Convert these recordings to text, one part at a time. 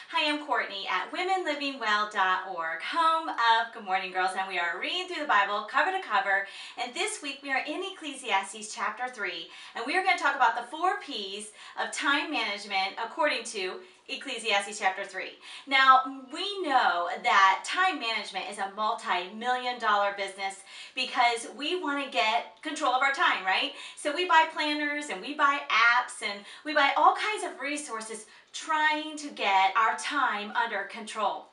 Hi, I'm Courtney at womenlivingwell.org, home of Good Morning Girls, and we are reading through the Bible cover to cover. And this week we are in Ecclesiastes chapter 3, and we are going to talk about the 4 P's of time management according to Ecclesiastes chapter 3. Now, we know that time management is a multi-million-dollar business because we want to get control of our time, right? So we buy planners and we buy apps and we buy all kinds of resources trying to get our time under control.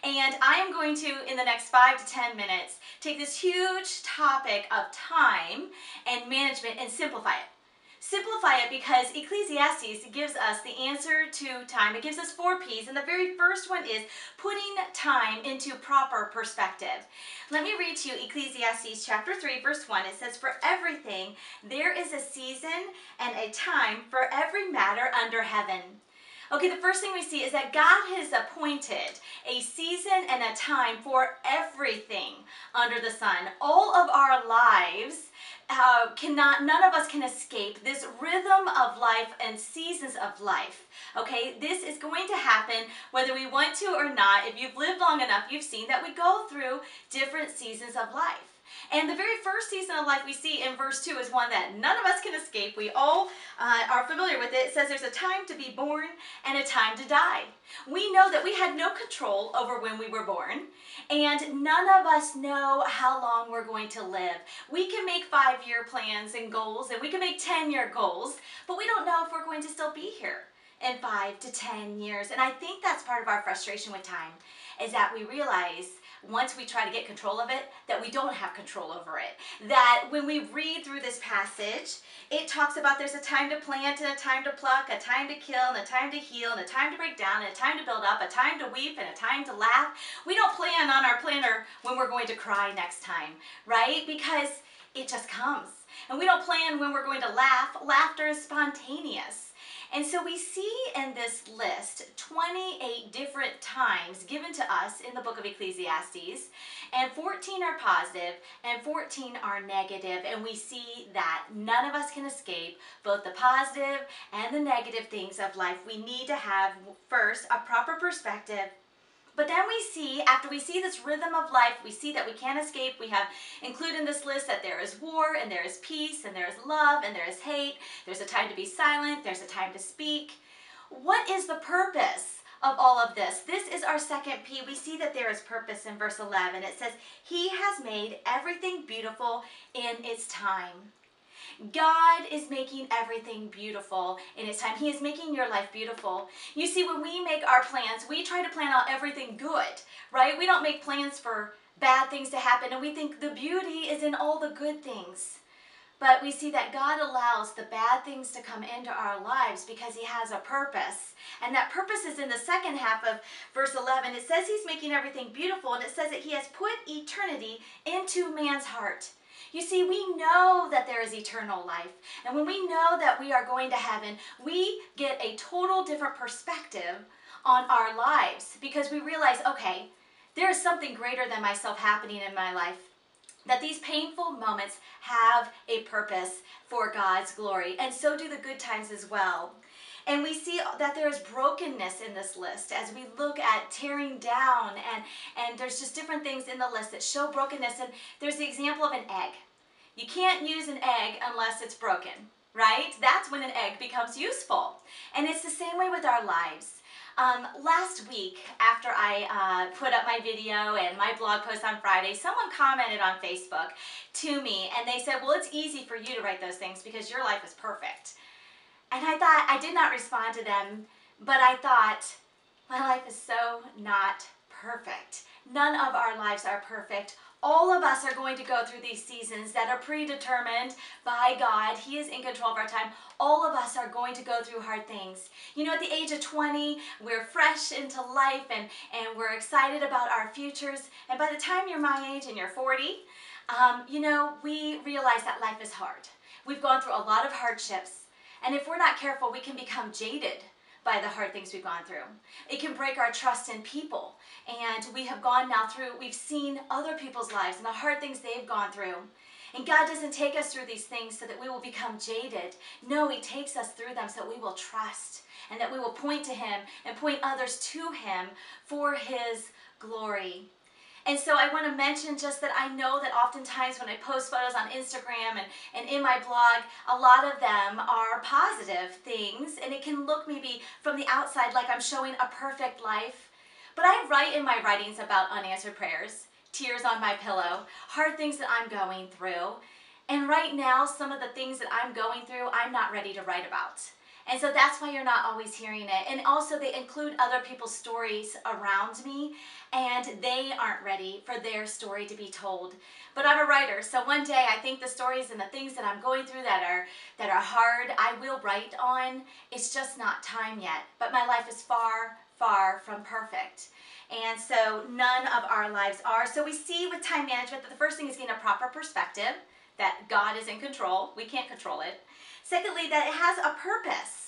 And I am going to, in the next 5 to 10 minutes, take this huge topic of time and management and simplify it. Simplify it because Ecclesiastes gives us the answer to time. It gives us 4 P's, and the very first one is putting time into proper perspective. Let me read to you Ecclesiastes chapter 3, verse 1. It says, "For everything there is a season and a time for every matter under heaven." Okay, the first thing we see is that God has appointed a season and a time for everything under the sun. All of our lives none of us can escape this rhythm of life and seasons of life. Okay, this is going to happen whether we want to or not. If you've lived long enough, you've seen that we go through different seasons of life. And the very first season of life we see in verse 2 is one that none of us can escape. We all are familiar with it. It says there's a time to be born and a time to die. We know that we had no control over when we were born, and none of us know how long we're going to live. We can make 5-year plans and goals, and we can make 10-year goals, but we don't know if we're going to still be here in 5 to 10 years. And I think that's part of our frustration with time, is that we realize once we try to get control of it, that we don't have control over it. That when we read through this passage, it talks about there's a time to plant and a time to pluck, a time to kill and a time to heal, and a time to break down and a time to build up, a time to weep and a time to laugh. We don't plan on our planner when we're going to cry next time, right? Because it just comes. And we don't plan when we're going to laugh. Laughter is spontaneous. And so we see in this list 28 different times given to us in the book of Ecclesiastes, and 14 are positive and 14 are negative. And we see that none of us can escape both the positive and the negative things of life. We need to have first a proper perspective. But then we see, after we see this rhythm of life, we see that we can't escape. We have included in this list that there is war, and there is peace, and there is love, and there is hate. There's a time to be silent. There's a time to speak. What is the purpose of all of this? This is our second P. We see that there is purpose in verse 11. It says, "He has made everything beautiful in its time." God is making everything beautiful in His time. He is making your life beautiful. You see, when we make our plans, we try to plan out everything good, right? We don't make plans for bad things to happen, and we think the beauty is in all the good things. But we see that God allows the bad things to come into our lives because He has a purpose. And that purpose is in the second half of verse 11. It says He's making everything beautiful, and it says that He has put eternity into man's heart. You see, we know that there is eternal life. And when we know that we are going to heaven, we get a total different perspective on our lives because we realize, okay, there is something greater than myself happening in my life. That these painful moments have a purpose for God's glory. And so do the good times as well. And we see that there is brokenness in this list as we look at tearing down, and there's just different things in the list that show brokenness. And there's the example of an egg. You can't use an egg unless it's broken, right? That's when an egg becomes useful. And it's the same way with our lives. Last week, after I put up my video and my blog post on Friday, someone commented on Facebook to me, and they said, well, it's easy for you to write those things because your life is perfect. And I thought, I did not respond to them, but I thought, my life is so not perfect. None of our lives are perfect. All of us are going to go through these seasons that are predetermined by God. He is in control of our time. All of us are going to go through hard things. You know, at the age of 20, we're fresh into life and we're excited about our futures. And by the time you're my age and you're 40, you know, we realize that life is hard. We've gone through a lot of hardships. And if we're not careful, we can become jaded by the hard things we've gone through. It can break our trust in people. And we have gone now through, we've seen other people's lives and the hard things they've gone through. And God doesn't take us through these things so that we will become jaded. No, he takes us through them so that we will trust and that we will point to him and point others to him for his glory. And so I want to mention just that I know that oftentimes when I post photos on Instagram and in my blog, a lot of them are positive things, and it can look maybe from the outside like I'm showing a perfect life. But I write in my writings about unanswered prayers, tears on my pillow, hard things that I'm going through. And right now, some of the things that I'm going through, I'm not ready to write about. And so that's why you're not always hearing it. And also they include other people's stories around me, and they aren't ready for their story to be told. But I'm a writer, so one day I think the stories and the things that I'm going through that are hard, I will write on. It's just not time yet. But my life is far, far from perfect. And so none of our lives are. So we see with time management that the first thing is getting a proper perspective, that God is in control. We can't control it. Secondly, that it has a purpose.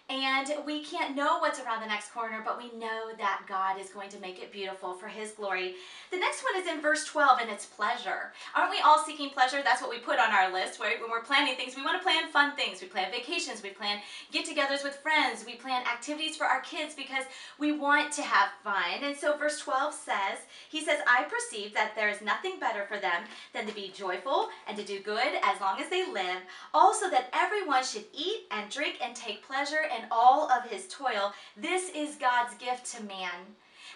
And we can't know what's around the next corner, but we know that God is going to make it beautiful for his glory. The next one is in verse 12, and it's pleasure. Aren't we all seeking pleasure? That's what we put on our list, right? When we're planning things, we want to plan fun things. We plan vacations, we plan get-togethers with friends, we plan activities for our kids because we want to have fun. And so verse 12 says, he says, I perceive that there is nothing better for them than to be joyful and to do good as long as they live. Also that everyone should eat and drink and take pleasure in all of his toil. This is God's gift to man.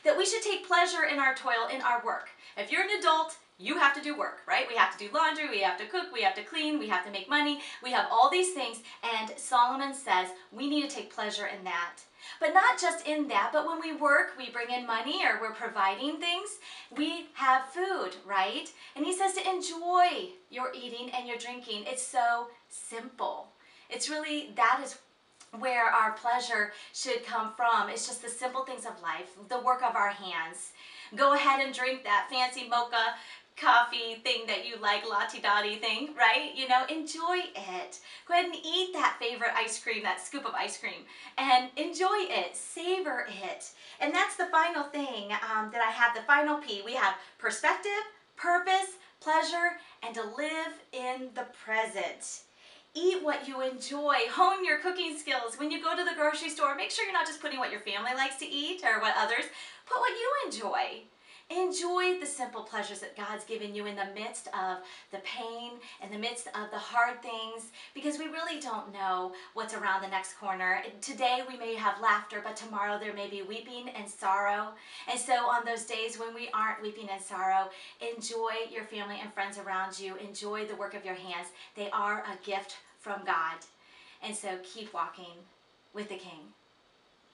That we should take pleasure in our toil, in our work. If you're an adult, you have to do work, right? We have to do laundry, we have to cook, we have to clean, we have to make money. We have all these things, and Solomon says we need to take pleasure in that. But not just in that, but when we work, we bring in money or we're providing things, we have food, right? And he says to enjoy your eating and your drinking. It's so simple. It's really, that is where our pleasure should come from. It's just the simple things of life, the work of our hands. Go ahead and drink that fancy mocha coffee thing that you like, latte-dotty thing, right? You know, enjoy it. Go ahead and eat that favorite ice cream, that scoop of ice cream, and enjoy it, savor it. And that's the final thing that I have, the final P. We have perspective, purpose, pleasure, and to live in the present. Eat what you enjoy. Hone your cooking skills. When you go to the grocery store, make sure you're not just putting what your family likes to eat or what others. Put what you enjoy. Enjoy the simple pleasures that God's given you in the midst of the pain, in the midst of the hard things, because we really don't know what's around the next corner. Today we may have laughter, but tomorrow there may be weeping and sorrow. And so on those days when we aren't weeping and sorrow, enjoy your family and friends around you. Enjoy the work of your hands. They are a gift from God. And so keep walking with the King.